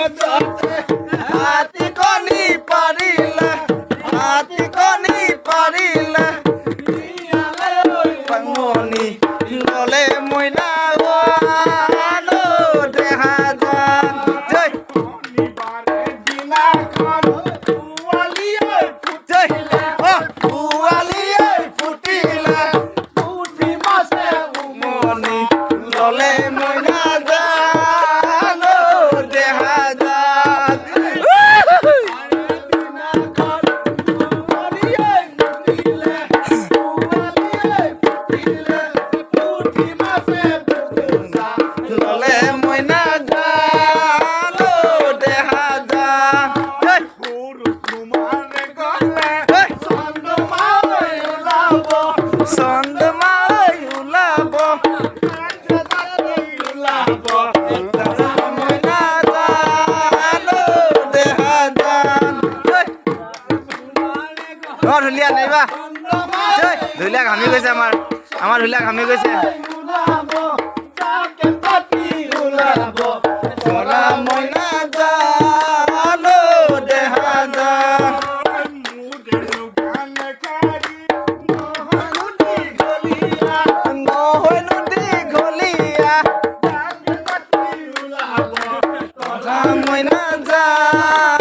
হাতি কনি পারিলে হাতি কনি পারিলে পাঙ্গনি ললে মইনা গানো দেখা যান জয় পুয়ালিয়ে ফুটিলে মনি ললে মইনা গানো দেখা যান ললে মইনা গানো দেখা যান চন্দ্রমাই ওলাব মইনা গানো দেখা যান ঢুলীয়া নাইবা ঢুলীয়া ঘামি গৈছে আমাৰ ঢুলীয়া ঘামি গৈছে মৰা মইনা গানো দেখা যান নহয় নদী গলিয়া মইনা যান